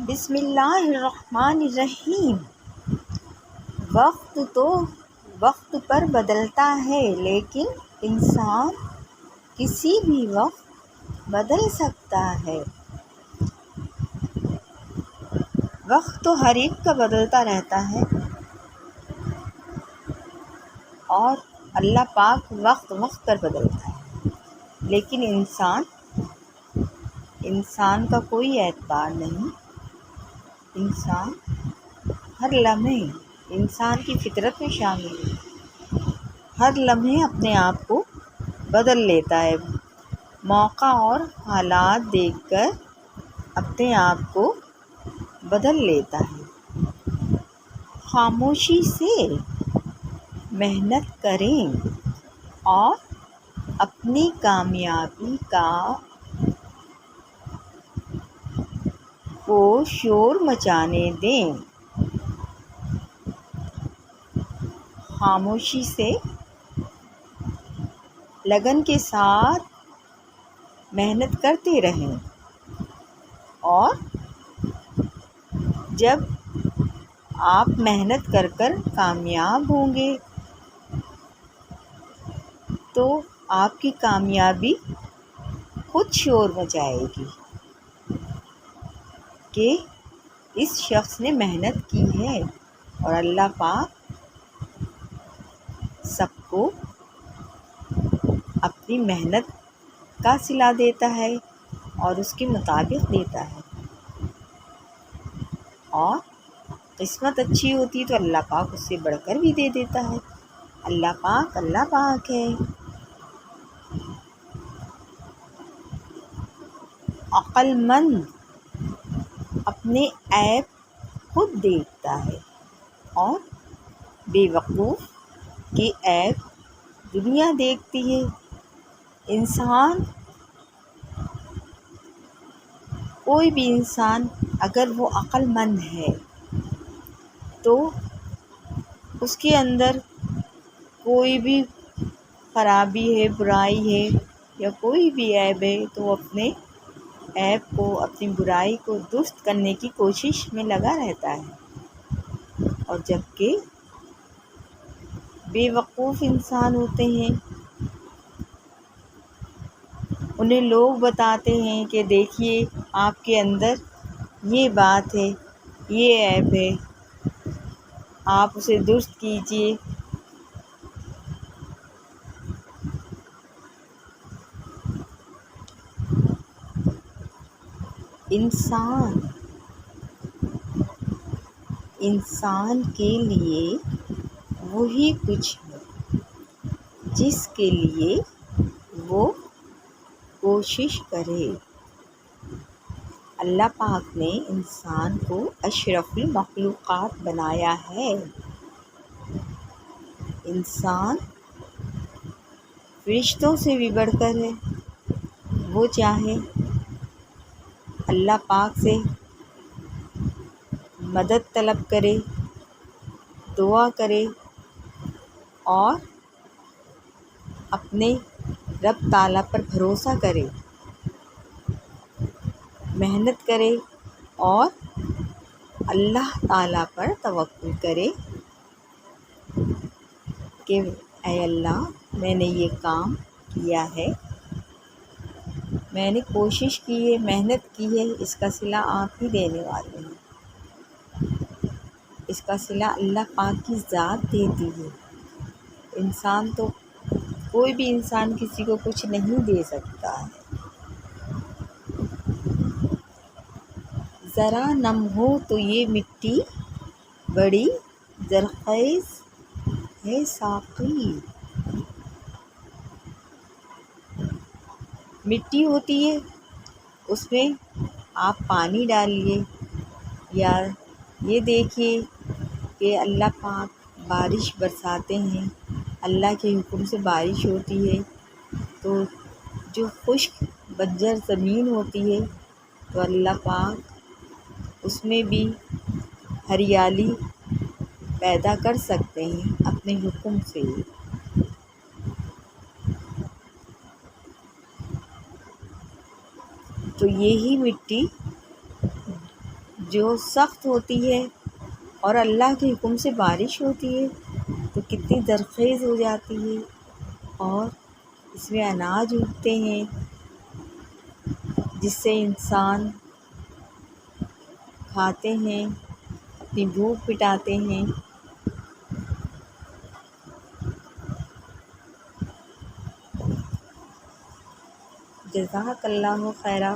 بسم اللہ الرحمن الرحیم۔ وقت تو وقت پر بدلتا ہے، لیکن انسان کسی بھی وقت بدل سکتا ہے۔ وقت تو ہر ایک کا بدلتا رہتا ہے، اور اللہ پاک وقت پر بدلتا ہے، لیکن انسان کا کوئی اعتبار نہیں۔ انسان ہر لمحے انسان کی فطرت میں شامل ہے، ہر لمحے اپنے آپ کو بدل لیتا ہے، موقع اور حالات دیکھ کر اپنے آپ کو بدل لیتا ہے۔ خاموشی سے محنت کریں اور اپنی کامیابی کو شور مچانے دیں۔ خاموشی سے لگن کے ساتھ محنت کرتے رہیں، اور جب آپ محنت کر کامیاب ہوں گے تو آپ کی کامیابی خود شور مچائے گی کہ اس شخص نے محنت کی ہے، اور اللہ پاک سب کو اپنی محنت کا صلہ دیتا ہے اور اس کے مطابق دیتا ہے، اور قسمت اچھی ہوتی ہے تو اللہ پاک اس سے بڑھ کر بھی دے دیتا ہے۔ اللہ پاک ہے۔ عقل مند اپنے عیب خود دیکھتا ہے، اور بے وقوف کے عیب دنیا دیکھتی ہے۔ کوئی بھی انسان اگر وہ عقل مند ہے تو اس کے اندر کوئی بھی خرابی ہے، برائی ہے، یا کوئی بھی عیب ہے تو وہ اپنے عیب کو، اپنی برائی کو درست کرنے کی کوشش میں لگا رہتا ہے، اور جبکہ بے وقوف انسان ہوتے ہیں، انہیں لوگ بتاتے ہیں کہ دیکھیے آپ کے اندر یہ بات ہے، یہ عیب ہے، آپ اسے درست کیجیے۔ انسان کے لیے وہی کچھ ہے جس کے لیے وہ کوشش کرے۔ اللہ پاک نے انسان کو اشرف المخلوقات بنایا ہے۔ انسان فرشتوں سے بھی بڑھ کر ہے۔ وہ چاہے اللہ پاک سے مدد طلب کرے، دعا کرے، اور اپنے رب تعالیٰ پر بھروسہ کرے، محنت کرے، اور اللہ تعالیٰ پر توکل کرے کہ اے اللہ، میں نے یہ کام کیا ہے، میں نے کوشش کی ہے، محنت کی ہے، اس کا صلہ آپ ہی دینے والے ہیں، اس کا صلہ اللہ پاک کی ذات دیتی ہے۔ انسان تو کوئی بھی انسان کسی کو کچھ نہیں دے سکتا ہے۔ ذرا نم ہو تو یہ مٹی بڑی زرخیز ہے ساقی۔ مٹی ہوتی ہے، اس میں آپ پانی ڈالیے، یا یہ دیکھیے کہ اللہ پاک بارش برساتے ہیں، اللہ کے حکم سے بارش ہوتی ہے، تو جو خشک بنجر زمین ہوتی ہے تو اللہ پاک اس میں بھی ہریالی پیدا کر سکتے ہیں اپنے حکم سے۔ تو یہی مٹی جو سخت ہوتی ہے اور اللہ کے حکم سے بارش ہوتی ہے تو کتنی زرخیز ہو جاتی ہے اور اس میں اناج اگتے ہیں جس سے انسان کھاتے ہیں، اپنی بھوک مٹاتے ہیں۔ جزاک اللہ خیرہ۔